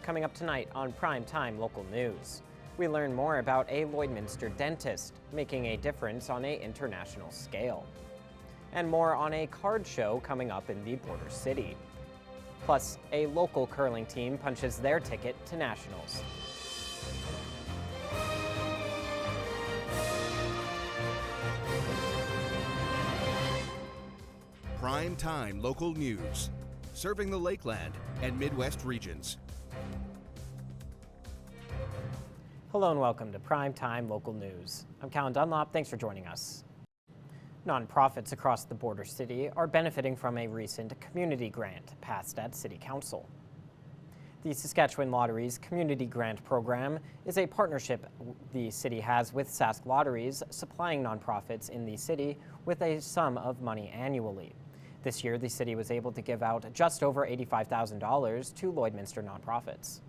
Coming up tonight on Primetime Local News, we learn more about a Lloydminster dentist making a difference on an international scale. And more on a card show coming up in the border city. Plus, a local curling team punches their ticket to nationals. Primetime Local News, serving the Lakeland and Midwest regions. Hello and welcome to Primetime Local News. I'm Callan Dunlop. Thanks for joining us. Nonprofits across the border city are benefiting from a recent community grant passed at City Council. The Saskatchewan Lotteries Community Grant Program is a partnership the city has with Sask Lotteries, supplying nonprofits in the city with a sum of money annually. This year, the city was able to give out just over $85,000 to Lloydminster nonprofits.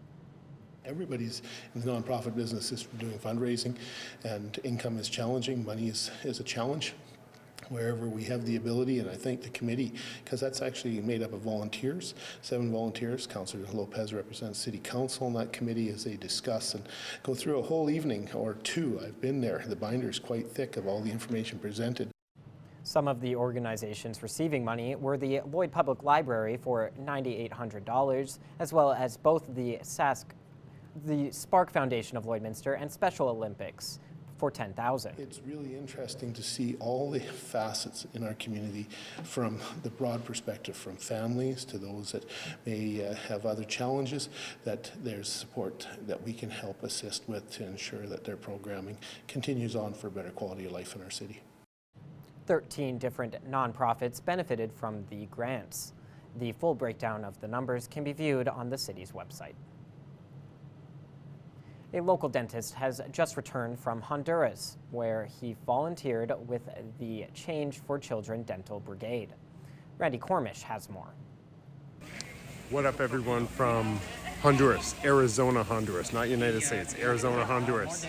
Everybody's in the nonprofit business is doing fundraising, and income is challenging. Money is a challenge wherever we have the ability, and I think the committee, because that's actually made up of volunteers, 7 volunteers. Councillor Lopez represents City Council in that committee as they discuss and go through a whole evening or two. I've been there. The binder is quite thick of all the information presented. Some of the organizations receiving money were the Lloyd Public Library for $9,800, as well as both the Spark Foundation of Lloydminster and Special Olympics for $10,000. It's really interesting to see all the facets in our community from the broad perspective, from families to those that may have other challenges, that there's support that we can help assist with to ensure that their programming continues on for a better quality of life in our city. 13 different nonprofits benefited from the grants. The full breakdown of the numbers can be viewed on the city's website. A local dentist has just returned from Honduras, where he volunteered with the Change for Children Dental Brigade. Randy Cormish has more. What up, everyone from Honduras, Arizona, Honduras, not United States, Arizona, Honduras.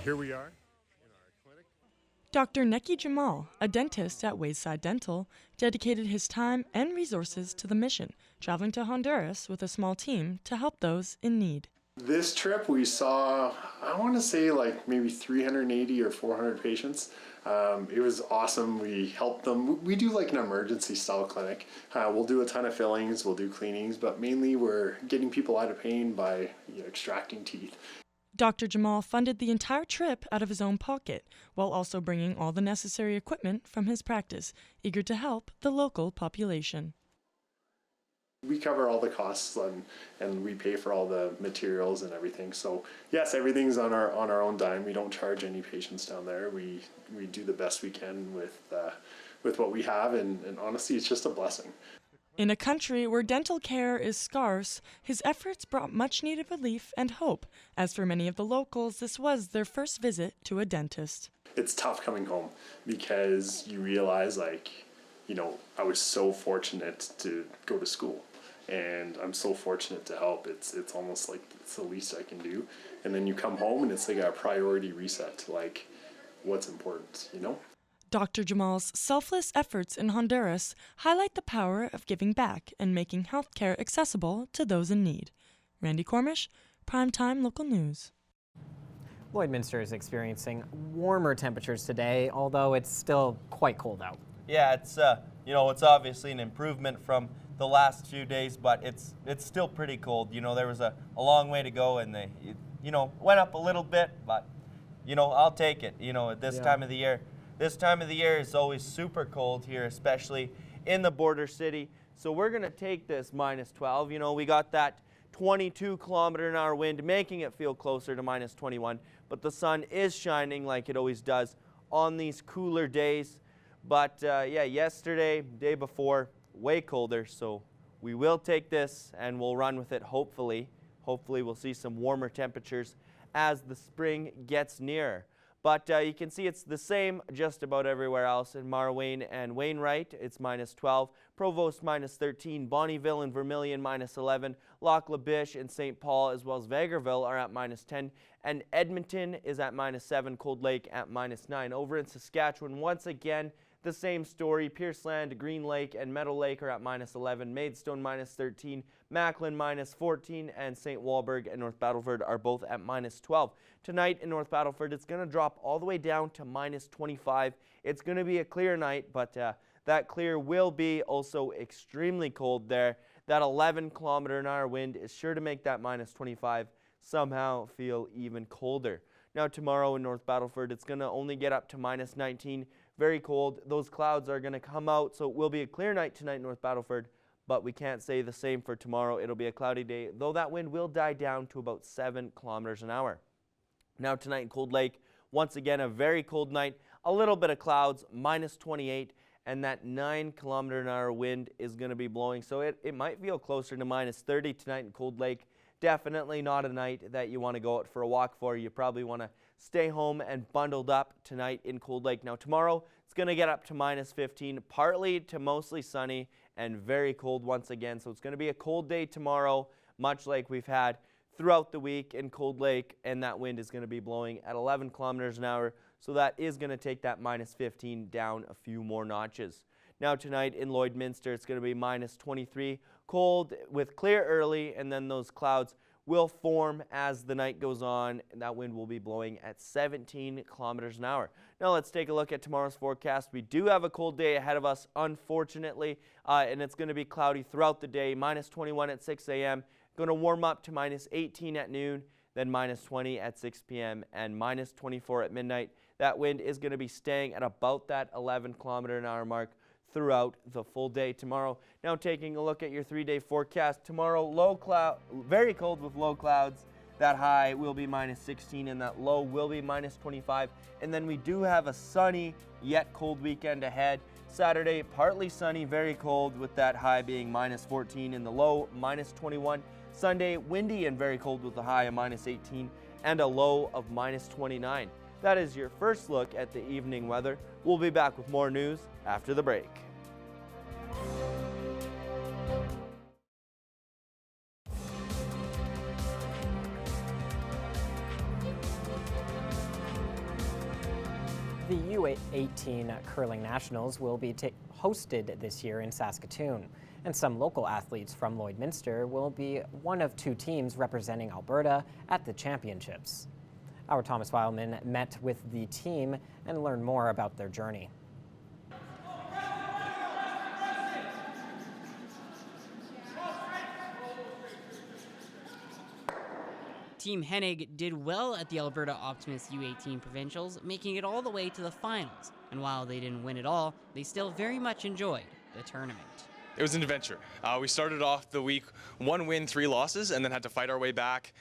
Here we are. Dr. Neki Jamal, a dentist at Wayside Dental, dedicated his time and resources to the mission, traveling to Honduras with a small team to help those in need. This trip we saw, I want to say like maybe 380 or 400 patients. It was awesome. We helped them. We do like an emergency style clinic. We'll do a ton of fillings, we'll do cleanings, but mainly we're getting people out of pain by extracting teeth. Dr. Jamal funded the entire trip out of his own pocket, while also bringing all the necessary equipment from his practice, eager to help the local population. We cover all the costs and we pay for all the materials and everything. So yes, everything's on our own dime. We don't charge any patients down there. We do the best we can with what we have, and honestly, it's just a blessing. In a country where dental care is scarce, his efforts brought much-needed relief and hope, as for many of the locals, this was their first visit to a dentist. It's tough coming home because you realize, I was so fortunate to go to school, and I'm so fortunate to help. It's almost like it's the least I can do. And then you come home and it's like a priority reset, like what's important, Dr. Jamal's selfless efforts in Honduras highlight the power of giving back and making healthcare accessible to those in need. Randy Cormish, Primetime Local News. Lloydminster is experiencing warmer temperatures today, although it's still quite cold out. Yeah, it's it's obviously an improvement from the last few days, but it's still pretty cold. There was a long way to go, and they went up a little bit, but I'll take it. At this time of the year. This time of the year is always super cold here, especially in the border city. So we're going to take this minus 12. We got that 22-kilometer-an-hour wind, making it feel closer to minus 21. But the sun is shining like it always does on these cooler days. But yesterday, day before, way colder. So we will take this and we'll run with it, hopefully. Hopefully we'll see some warmer temperatures as the spring gets nearer. But you can see it's the same just about everywhere else. In Marwayne and Wainwright, it's minus 12. Provost, minus 13. Bonnyville and Vermilion, minus 11. Lac La Biche and St. Paul, as well as Vegreville, are at minus 10. And Edmonton is at minus 7. Cold Lake at minus 9. Over in Saskatchewan, once again, the same story. Pierceland, Green Lake, and Meadow Lake are at -11, Maidstone -13, Macklin -14, and St. Walburg and North Battleford are both at -12. Tonight in North Battleford, it's going to drop all the way down to -25. It's going to be a clear night, but that clear will be also extremely cold there. That 11-kilometer-an-hour wind is sure to make that -25 somehow feel even colder. Now tomorrow in North Battleford, it's going to only get up to -19. Very cold. Those clouds are going to come out, so it will be a clear night tonight in North Battleford, but we can't say the same for tomorrow. It'll be a cloudy day, though that wind will die down to about 7 kilometers an hour. Now tonight in Cold Lake, once again a very cold night, a little bit of clouds, -28, and that 9-kilometer-an-hour wind is going to be blowing, so it might feel closer to -30 tonight in Cold Lake. Definitely not a night that you want to go out for a walk for. You probably want to stay home and bundled up tonight in Cold Lake. Now tomorrow, it's going to get up to -15, partly to mostly sunny and very cold once again. So it's going to be a cold day tomorrow, much like we've had throughout the week in Cold Lake, and that wind is going to be blowing at 11 kilometers an hour. So that is going to take that -15 down a few more notches. Now tonight in Lloydminster, it's going to be -23, cold with clear early, and then those clouds will form as the night goes on, and that wind will be blowing at 17 kilometers an hour. Now let's take a look at tomorrow's forecast. We do have a cold day ahead of us, unfortunately, and it's going to be cloudy throughout the day. -21 at 6 a.m., going to warm up to -18 at noon, then -20 at 6 p.m. and -24 at midnight. That wind is going to be staying at about that 11-kilometer-an-hour mark throughout the full day tomorrow. Now taking a look at your 3-day forecast. Tomorrow, low cloud, very cold with low clouds. That high will be -16 and that low will be -25. And then we do have a sunny yet cold weekend ahead. Saturday, partly sunny, very cold with that high being -14 and the low -21. Sunday, windy and very cold with a high of -18 and a low of -29. That is your first look at the evening weather. We'll be back with more news after the break. The U18 Curling Nationals will be hosted this year in Saskatoon, and some local athletes from Lloydminster will be one of 2 teams representing Alberta at the championships. Our Thomas Wildman met with the team and learned more about their journey. Team Hennig did well at the Alberta Optimist U18 Provincials, making it all the way to the finals. And while they didn't win it all, they still very much enjoyed the tournament. It was an adventure. We started off the week 1 win, 3 losses, and then had to fight our way back.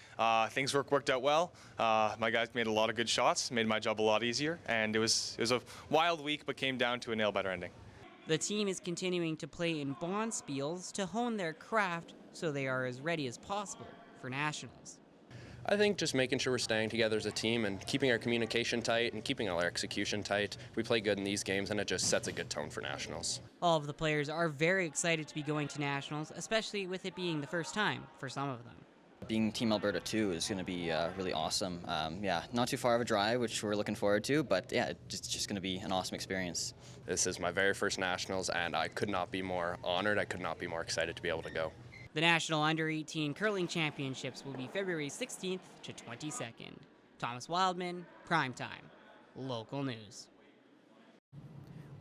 Things worked out well. My guys made a lot of good shots, made my job a lot easier, and it was a wild week, but came down to a nail-biter ending. The team is continuing to play in bonspiels to hone their craft so they are as ready as possible for nationals. I think just making sure we're staying together as a team and keeping our communication tight and keeping all our execution tight. We play good in these games and it just sets a good tone for nationals. All of the players are very excited to be going to nationals, especially with it being the first time for some of them. Being Team Alberta 2 is going to be really awesome. Not too far of a drive, which we're looking forward to, but yeah, it's just going to be an awesome experience. This is my very first nationals and I could not be more honored. I could not be more excited to be able to go. The National Under-18 Curling Championships will be February 16th to 22nd. Thomas Wildman, Primetime, Local News.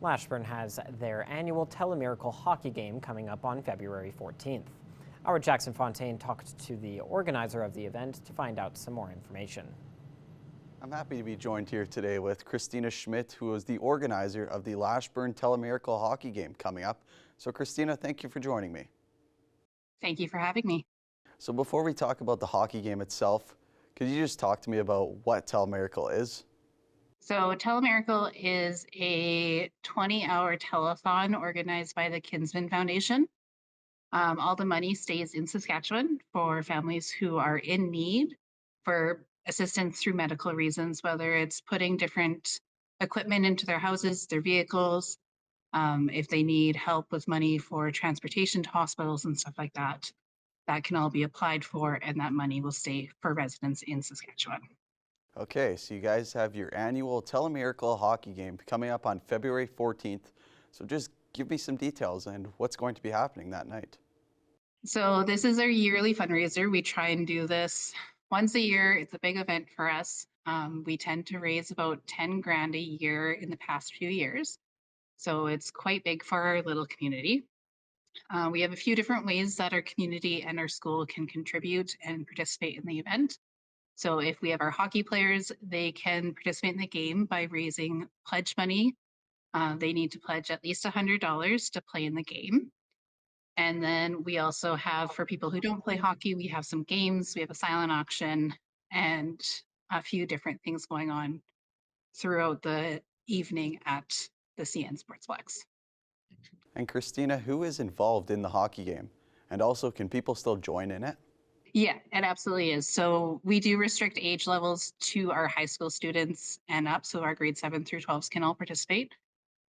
Lashburn has their annual Telemiracle hockey game coming up on February 14th. Our Jackson Fontaine talked to the organizer of the event to find out some more information. I'm happy to be joined here today with Christina Schmidt, who is the organizer of the Lashburn Telemiracle hockey game coming up. So Christina, thank you for joining me. Thank you for having me. So before we talk about the hockey game itself, could you just talk to me about what Telemiracle is? So Telemiracle is a 20-hour telethon organized by the Kinsman Foundation. All the money stays in Saskatchewan for families who are in need for assistance through medical reasons, whether it's putting different equipment into their houses, their vehicles, if they need help with money for transportation to hospitals and stuff like that. That can all be applied for, and that money will stay for residents in Saskatchewan. Okay, so you guys have your annual Telemiracle hockey game coming up on February 14th. So just give me some details and what's going to be happening that night. So this is our yearly fundraiser. We try and do this once a year. It's a big event for us. We tend to raise about 10 grand a year in the past few years. So it's quite big for our little community. We have a few different ways that our community and our school can contribute and participate in the event. So if we have our hockey players, they can participate in the game by raising pledge money. They need to pledge at least $100 to play in the game. And then we also have, for people who don't play hockey, we have some games, we have a silent auction, and a few different things going on throughout the evening at the CN Sportsplex. And Christina, who is involved in the hockey game? And also, can people still join in it? Yeah, it absolutely is. So we do restrict age levels to our high school students and up, so our grade 7 through 12s can all participate.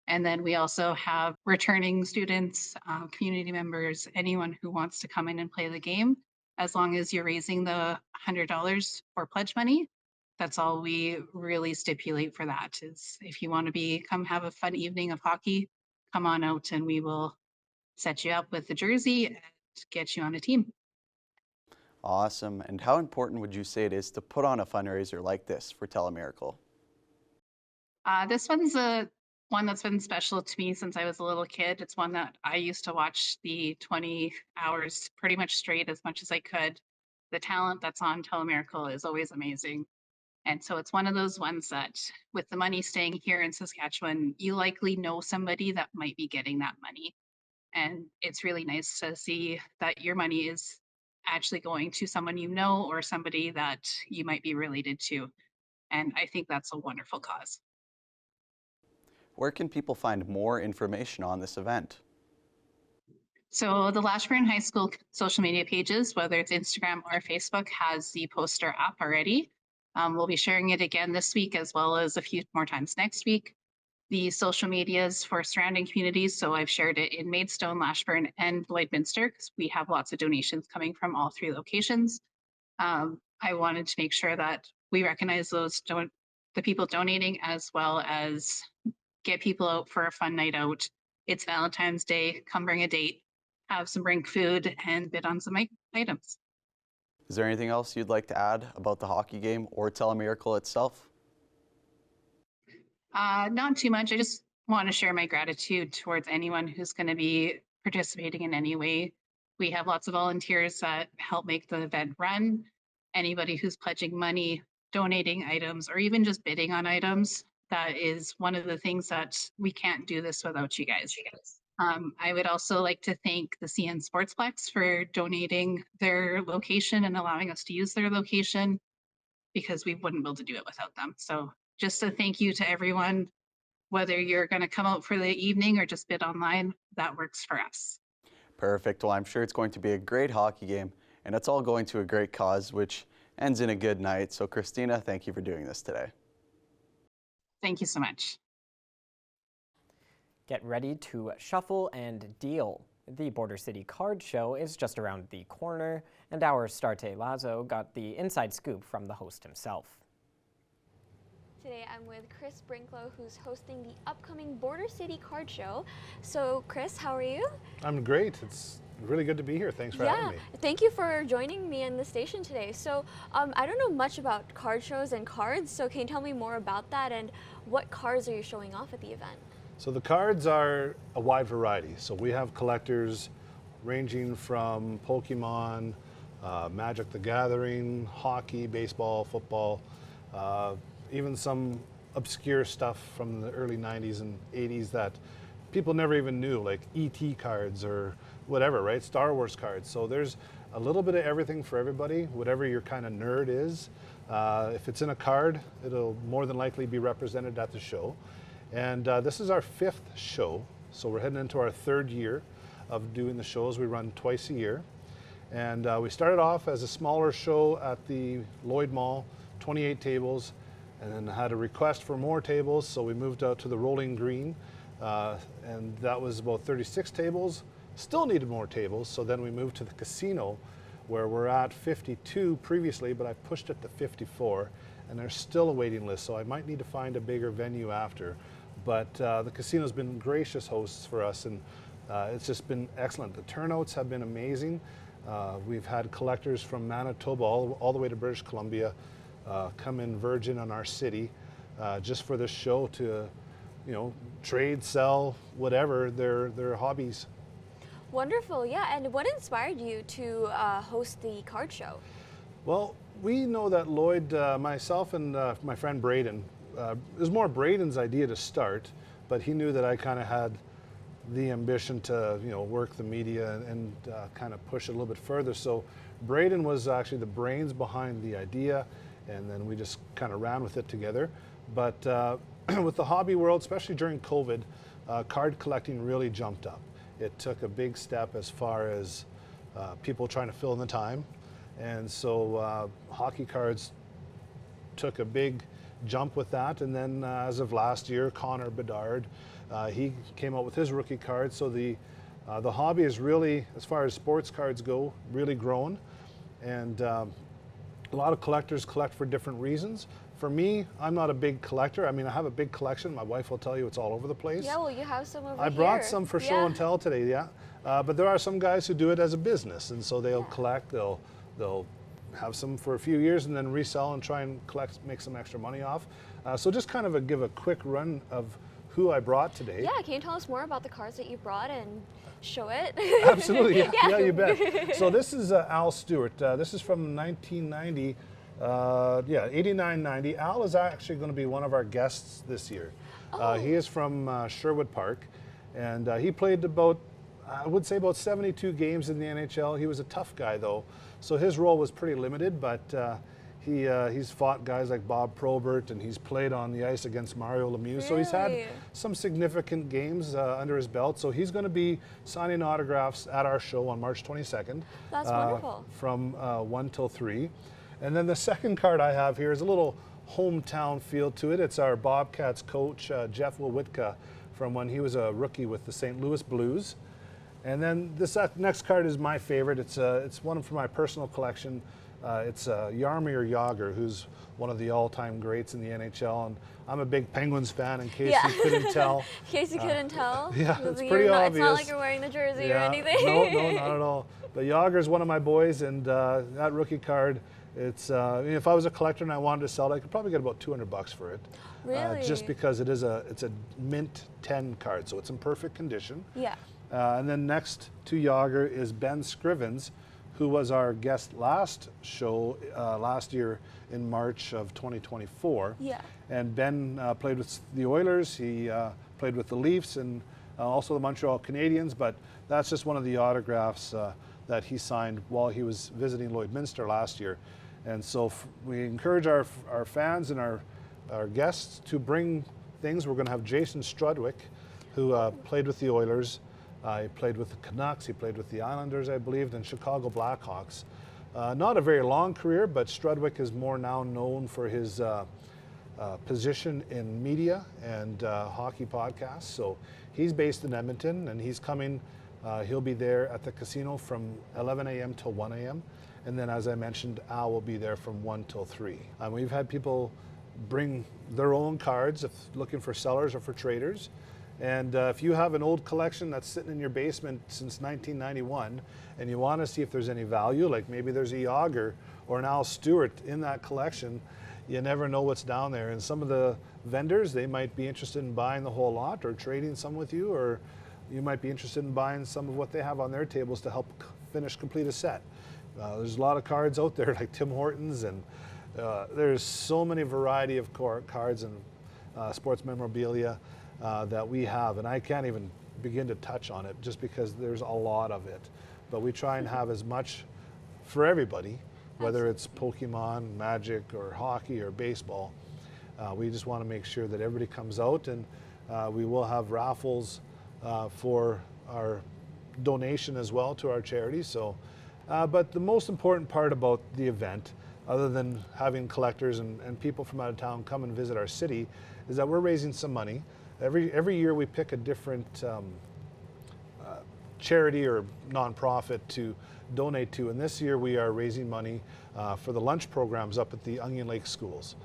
And then we also have returning students, community members, anyone who wants to come in and play the game, as long as you're raising the $100 for pledge money. That's all we really stipulate for that is if you want to come have a fun evening of hockey, come on out and we will set you up with the jersey and get you on a team. Awesome. And how important would you say it is to put on a fundraiser like this for Telemiracle? This one's one that's been special to me since I was a little kid. It's one that I used to watch the 20 hours pretty much straight as much as I could. The talent that's on Telemiracle is always amazing. And so it's one of those ones that with the money staying here in Saskatchewan, you likely know somebody that might be getting that money. And it's really nice to see that your money is actually going to someone you know or somebody that you might be related to. And I think that's a wonderful cause. Where can people find more information on this event? So the Lashburn High School social media pages, whether it's Instagram or Facebook, has the poster up already. We'll be sharing it again this week as well as a few more times next week. The social medias for surrounding communities, so I've shared it in Maidstone, Lashburn, and Lloydminster because we have lots of donations coming from all three locations. I wanted to make sure that we recognize the people donating as well as get people out for a fun night out. It's Valentine's Day, come bring a date, bring food and bid on some items. Is there anything else you'd like to add about the hockey game or Telemiracle itself? Not too much. I just want to share my gratitude towards anyone who's going to be participating in any way. We have lots of volunteers that help make the event run. Anybody who's pledging money, donating items, or even just bidding on items, that is one of the things that we can't do this without you guys. I would also like to thank the CN Sportsplex for donating their location and allowing us to use their location because we wouldn't be able to do it without them. So just a thank you to everyone, whether you're going to come out for the evening or just bid online, that works for us. Perfect. Well, I'm sure it's going to be a great hockey game, and it's all going to a great cause, which ends in a good night. So Christina, thank you for doing this today. Thank you so much. Get ready to shuffle and deal. The Border City Card Show is just around the corner, and our Starte Lazo got the inside scoop from the host himself. Today I'm with Chris Brinklow, who's hosting the upcoming Border City Card Show. So Chris, how are you? I'm great. It's really good to be here. Thanks for having me. Thank you for joining me in the station today. So I don't know much about card shows and cards, so can you tell me more about that and what cards are you showing off at the event? So the cards are a wide variety. So we have collectors ranging from Pokemon, Magic the Gathering, hockey, baseball, football, even some obscure stuff from the early 90s and 80s that people never even knew, like E.T. cards or whatever, right? Star Wars cards. So there's a little bit of everything for everybody, whatever your kind of nerd is. If it's in a card, it'll more than likely be represented at the show. And this is our 5th show, so we're heading into our 3rd year of doing the shows. We run twice a year. And we started off as a smaller show at the Lloyd Mall, 28 tables, and then had a request for more tables, so we moved out to the Rolling Green, and that was about 36 tables. Still needed more tables, so then we moved to the casino, where we're at 52 previously, but I pushed it to 54, and there's still a waiting list, so I might need to find a bigger venue after. But the casino's been gracious hosts for us, and it's just been excellent. The turnouts have been amazing. We've had collectors from Manitoba all the way to British Columbia come in Virgin on our city just for this show to, you know, trade, sell, whatever their hobbies. Wonderful, yeah. And what inspired you to host the card show? Well, we know that Lloyd, myself and my friend Braden, it was more Braden's idea to start, but he knew that I kind of had the ambition to, you know, work the media and kind of push it a little bit further. So Braden was actually the brains behind the idea, and then we just kind of ran with it together. But with the hobby world, especially during COVID, card collecting really jumped up. It took a big step as far as people trying to fill in the time. And so hockey cards took a big jump with that. And then as of last year, Connor Bedard, he came out with his rookie card. So the hobby is really, as far as sports cards go, really grown. And a lot of collectors collect for different reasons. For me, I'm not a big collector. I mean, I have a big collection. My wife will tell you it's all over the place. Yeah, well, you have some over here. I brought some for show and tell today, yeah. But there are some guys who do it as a business, and so they'll collect. They'll have some for a few years and then resell and try and collect, make some extra money off. So just kind of give a quick run of who I brought today. Yeah, can you tell us more about the cards that you brought and show it? Absolutely, yeah, you bet. So this is Al Stewart. This is from 1990. 89-90. Al is actually going to be one of our guests this year. He is from Sherwood Park, and he played about, I would say, about 72 games in the NHL. He was a tough guy, though, so his role was pretty limited, but he's fought guys like Bob Probert, and he's played on the ice against Mario Lemieux. Really? So he's had some significant games under his belt. So he's going to be signing autographs at our show on March 22nd. That's wonderful. From 1 till 3. And then the second card I have here is a little hometown feel to it. It's our Bobcats coach, Jeff Witka, from when he was a rookie with the St. Louis Blues. And then this next card is my favorite. It's one from my personal collection. It's Jaromir Jagr, who's one of the all-time greats in the NHL. And I'm a big Penguins fan, in case you couldn't tell. In case you couldn't tell. Yeah, it's pretty obvious. It's not like you're wearing the jersey or anything. No, not at all. But Jagr's one of my boys, and that rookie card, it's if I was a collector and I wanted to sell it, I could probably get about $200 for it. Really? Just because it's a mint 10 card, so it's in perfect condition. Yeah. And then next to Jagr is Ben Scrivens, who was our guest last show last year in March of 2024. Yeah. And Ben played with the Oilers. He played with the Leafs and also the Montreal Canadiens. But that's just one of the autographs that he signed while he was visiting Lloydminster last year. And so we encourage our fans and our guests to bring things. We're going to have Jason Strudwick, who played with the Oilers. He played with the Canucks. He played with the Islanders, I believe, and Chicago Blackhawks. Not a very long career, but Strudwick is more now known for his position in media and hockey podcasts. So he's based in Edmonton, and he's coming. He'll be there at the casino from 11 a.m. till 1 a.m. And then, as I mentioned, Al will be there from 1 till 3. We've had people bring their own cards, if looking for sellers or for traders. And if you have an old collection that's sitting in your basement since 1991 and you want to see if there's any value, like maybe there's a Jagr or an Al Stewart in that collection, you never know what's down there. And some of the vendors, they might be interested in buying the whole lot or trading some with you, or you might be interested in buying some of what they have on their tables to help complete a set. There's a lot of cards out there like Tim Hortons, and there's so many variety of cards and sports memorabilia that we have, and I can't even begin to touch on it just because there's a lot of it. But we try and have as much for everybody, whether it's Pokemon, Magic, or hockey, or baseball. We just want to make sure that everybody comes out, and we will have raffles for our donation as well to our charity. So, but the most important part about the event, other than having collectors and people from out of town come and visit our city, is that we're raising some money. Every year we pick a different charity or nonprofit to donate to. And this year we are raising money for the lunch programs up at the Onion Lake schools.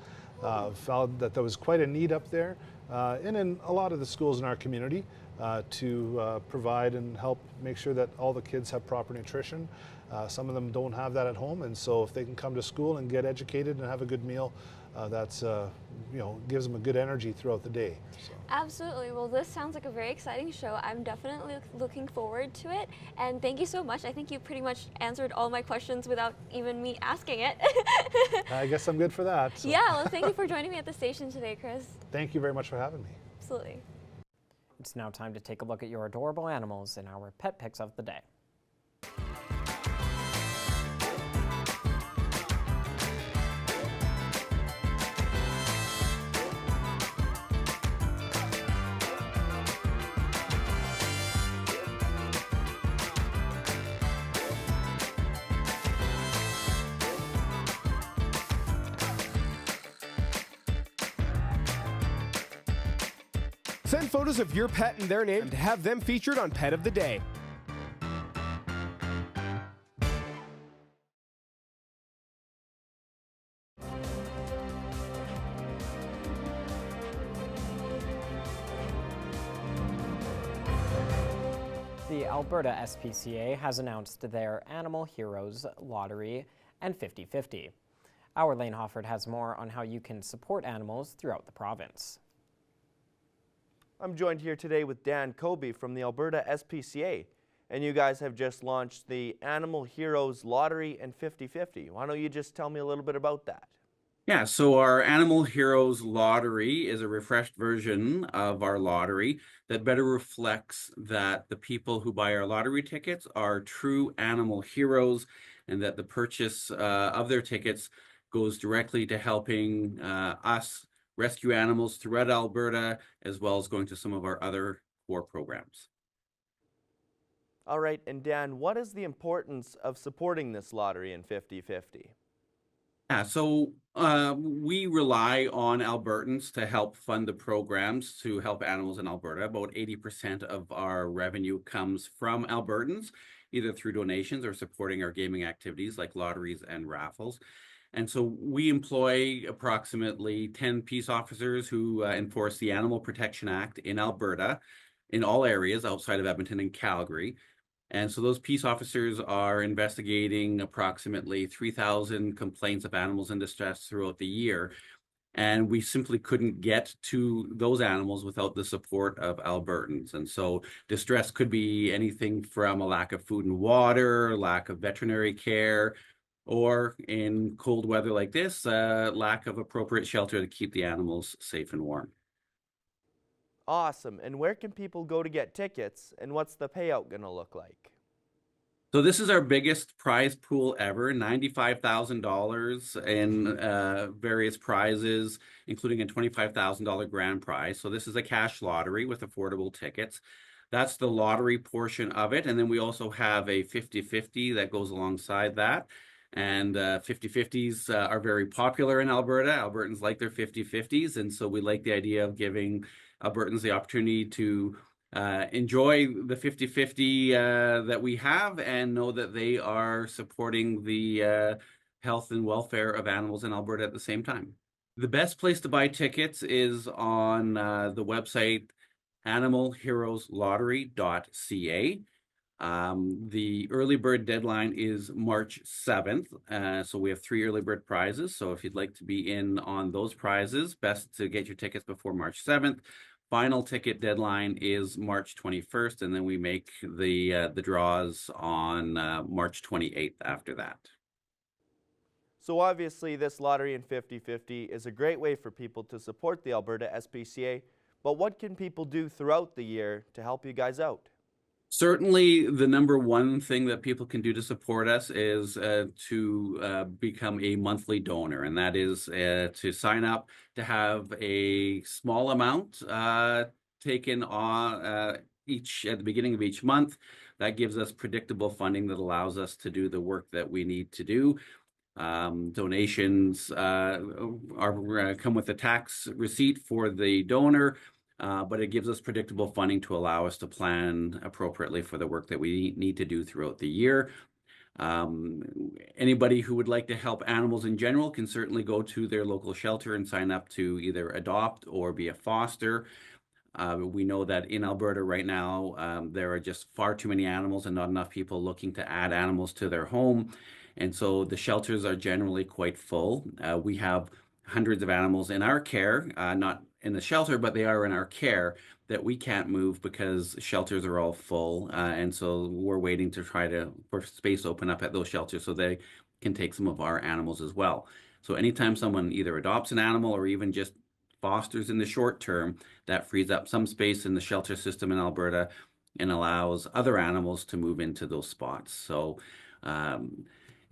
Found that there was quite a need up there and in a lot of the schools in our community to provide and help make sure that all the kids have proper nutrition. Some of them don't have that at home, and so if they can come to school and get educated and have a good meal, that's gives them a good energy throughout the day. So. Absolutely. Well, this sounds like a very exciting show. I'm definitely looking forward to it. And thank you so much. I think you pretty much answered all my questions without even me asking it. I guess I'm good for that. So. Yeah, well, thank you for joining me at the station today, Chris. Thank you very much for having me. Absolutely. It's now time to take a look at your adorable animals in our pet picks of the day. Send photos of your pet and their name to have them featured on Pet of the Day. The Alberta SPCA has announced their Animal Heroes Lottery and 50/50. Our Lane Hofford has more on how you can support animals throughout the province. I'm joined here today with Dan Kobe from the Alberta SPCA, and you guys have just launched the Animal Heroes Lottery and 50/50. Why don't you just tell me a little bit about that? Yeah, so our Animal Heroes Lottery is a refreshed version of our lottery that better reflects that the people who buy our lottery tickets are true animal heroes, and that the purchase of their tickets goes directly to helping us rescue animals throughout Alberta, as well as going to some of our other core programs. All right, and Dan, what is the importance of supporting this lottery in 50/50? Yeah, so we rely on Albertans to help fund the programs to help animals in Alberta. About 80% of our revenue comes from Albertans, either through donations or supporting our gaming activities like lotteries and raffles. And so we employ approximately 10 peace officers who enforce the Animal Protection Act in Alberta in all areas outside of Edmonton and Calgary. And so those peace officers are investigating approximately 3,000 complaints of animals in distress throughout the year. And we simply couldn't get to those animals without the support of Albertans. And so distress could be anything from a lack of food and water, lack of veterinary care, or in cold weather like this, lack of appropriate shelter to keep the animals safe and warm. Awesome. And where can people go to get tickets, and what's the payout going to look like? So this is our biggest prize pool ever, $95,000 in various prizes, including a $25,000 grand prize. So this is a cash lottery with affordable tickets. That's the lottery portion of it. And then we also have a 50/50 that goes alongside that. And 50/50s are very popular in Alberta. Albertans like their 50/50s. And so we like the idea of giving Albertans the opportunity to enjoy the 50/50 that we have and know that they are supporting the health and welfare of animals in Alberta at the same time. The best place to buy tickets is on the website animalheroeslottery.ca. The early bird deadline is March 7th. So we have 3 early bird prizes. So if you'd like to be in on those prizes, best to get your tickets before March 7th. Final ticket deadline is March 21st, and then we make the draws on March 28th after that. So obviously this lottery in 50/50 is a great way for people to support the Alberta SPCA, but what can people do throughout the year to help you guys out? Certainly, the number one thing that people can do to support us is to become a monthly donor, and that is to sign up to have a small amount taken on at the beginning of each month. That gives us predictable funding that allows us to do the work that we need to do. Donations come with a tax receipt for the donor. but it gives us predictable funding to allow us to plan appropriately for the work that we need to do throughout the year. Anybody who would like to help animals in general can certainly go to their local shelter and sign up to either adopt or be a foster. We know that in Alberta right now, there are just far too many animals and not enough people looking to add animals to their home. And so the shelters are generally quite full. We have hundreds of animals in our care, not in the shelter, but they are in our care that we can't move because shelters are all full. And so we're waiting to for space to open up at those shelters so they can take some of our animals as well. So anytime someone either adopts an animal or even just fosters in the short term, that frees up some space in the shelter system in Alberta and allows other animals to move into those spots. So,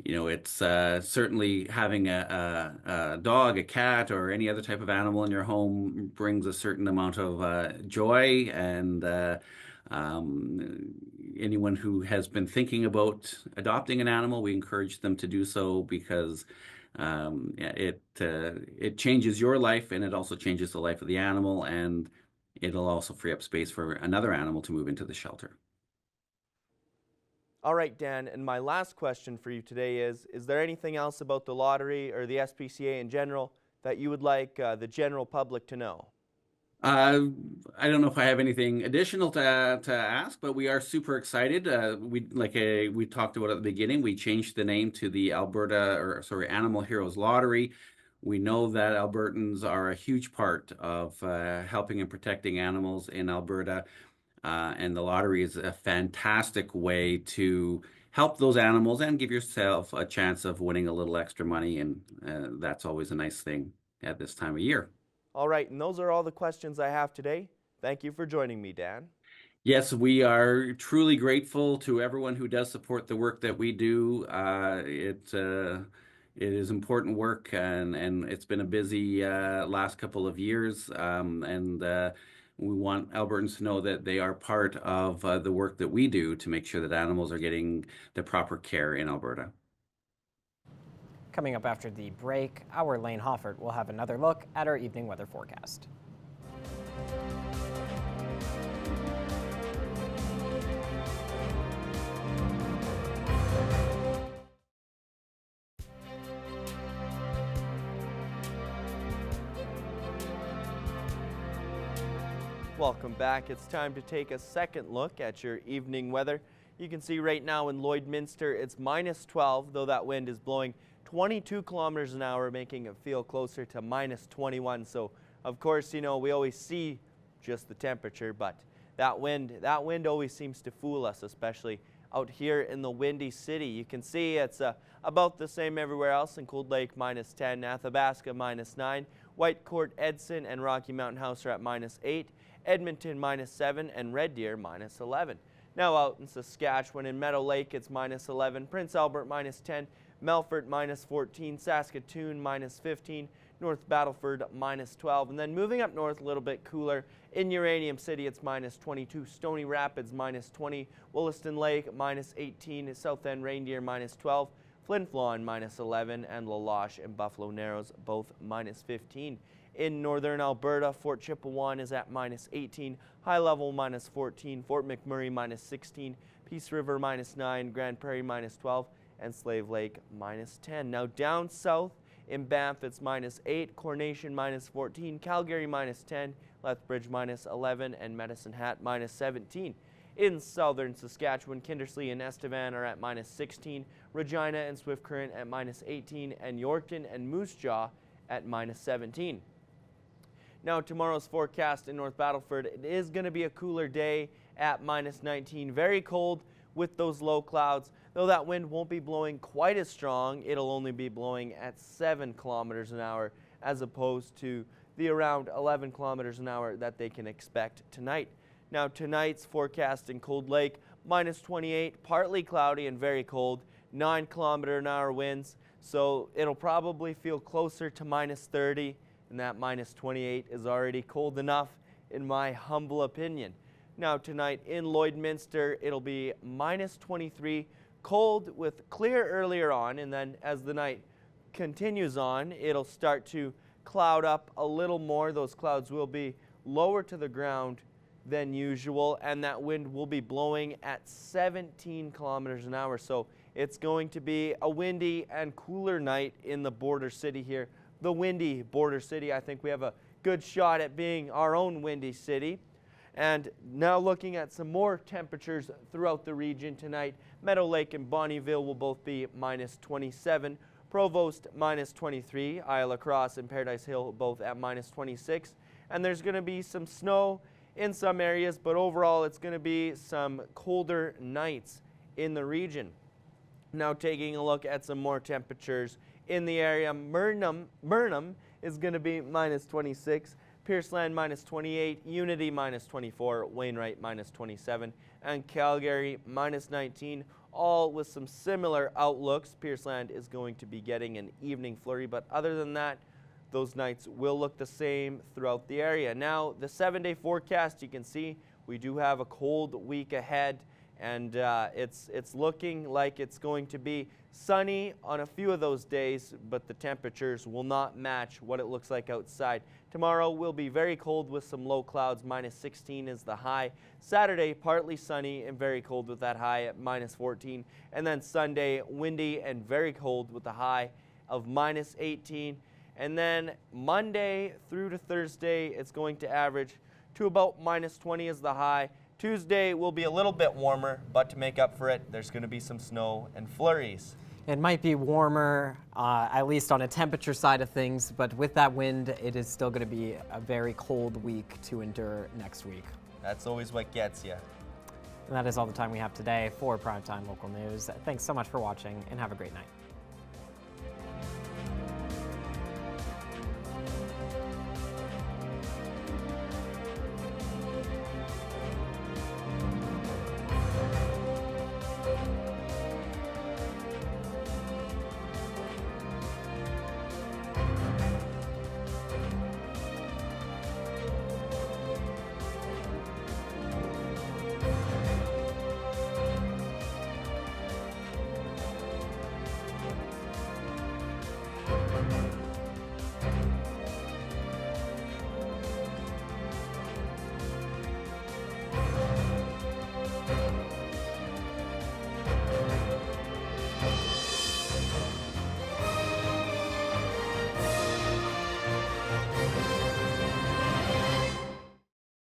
it's certainly having a dog, a cat, or any other type of animal in your home brings a certain amount of joy. And anyone who has been thinking about adopting an animal, we encourage them to do so because it changes your life and it also changes the life of the animal, and it'll also free up space for another animal to move into the shelter. All right, Dan, and my last question for you today is there anything else about the lottery or the SPCA in general that you would like the general public to know? I don't know if I have anything additional to ask, but we are super excited. We talked about at the beginning, we changed the name to the Animal Heroes Lottery. We know that Albertans are a huge part of helping and protecting animals in Alberta, and the lottery is a fantastic way to help those animals and give yourself a chance of winning a little extra money, and that's always a nice thing at this time of year. All right, and those are all the questions I have today. Thank you for joining me, Dan. Yes, we are truly grateful to everyone who does support the work that we do. It is important work, and it's been a busy last couple of years, and we want Albertans to know that they are part of the work that we do to make sure that animals are getting the proper care in Alberta. Coming up after the break, our Lane Hoffert will have another look at our evening weather forecast. Welcome back. It's time to take a second look at your evening weather. You can see right now in Lloydminster it's -12, though that wind is blowing 22 kilometers an hour, making it feel closer to -21. So, of course, we always see just the temperature, but that wind always seems to fool us, especially out here in the Windy City. You can see it's about the same everywhere else in Cold Lake -10, Athabasca -9, Whitecourt, Edson, and Rocky Mountain House are at -8, Edmonton -7, and Red Deer -11. Now out in Saskatchewan, in Meadow Lake, it's -11, Prince Albert -10, Melfort -14, Saskatoon -15, North Battleford -12, and then moving up north a little bit cooler, in Uranium City it's -22, Stony Rapids -20, Williston Lake -18, South End Reindeer -12, Flin Flon -11, and La Loche and Buffalo Narrows both -15. In northern Alberta, Fort Chipewyan is at -18, High Level -14, Fort McMurray -16, Peace River -9, Grand Prairie -12, and Slave Lake -10. Now down south in Banff it's -8, Coronation -14, Calgary -10, Lethbridge -11, and Medicine Hat -17. In southern Saskatchewan, Kindersley and Estevan are at -16, Regina and Swift Current at -18, and Yorkton and Moose Jaw at -17. Now tomorrow's forecast in North Battleford, it is going to be a cooler day at -19, very cold with those low clouds. Though that wind won't be blowing quite as strong, it'll only be blowing at 7 kilometers an hour as opposed to the around 11 kilometers an hour that they can expect tonight. Now tonight's forecast in Cold Lake, -28, partly cloudy and very cold, 9 kilometer an hour winds, so it'll probably feel closer to -30, and that -28 is already cold enough in my humble opinion. Now tonight in Lloydminster, it'll be -23, cold with clear earlier on, and then as the night continues on, it'll start to cloud up a little more. Those clouds will be lower to the ground than usual, and that wind will be blowing at 17 kilometers an hour. So it's going to be a windy and cooler night in the border city here. The windy border city. I think we have a good shot at being our own windy city. And now looking at some more temperatures throughout the region tonight, Meadow Lake and Bonnyville will both be minus 27. Provost minus 23, Isle Cross and Paradise Hill both at minus 26. And there's going to be some snow in some areas, but overall it's going to be some colder nights in the region. Now taking a look at some more temperatures in the area, Burnham is going to be minus 26, Pierceland minus 28, Unity minus 24, Wainwright minus 27, and Calgary minus 19, all with some similar outlooks. Pierceland is going to be getting an evening flurry, but other than that, those nights will look the same throughout the area. Now, the 7-day forecast, you can see we do have a cold week ahead, and it's looking like it's going to be sunny on a few of those days, but the temperatures will not match what it looks like outside. Tomorrow will be very cold with some low clouds, minus 16 is the high. Saturday, partly sunny and very cold with that high at minus 14. And then Sunday, windy and very cold with the high of minus 18. And then Monday through to Thursday, it's going to average to about minus 20 as the high. Tuesday will be a little bit warmer, but to make up for it, there's going to be some snow and flurries. It might be warmer, at least on a temperature side of things, but with that wind, it is still going to be a very cold week to endure next week. That's always what gets you. And that is all the time we have today for Primetime Local News. Thanks so much for watching, and have a great night.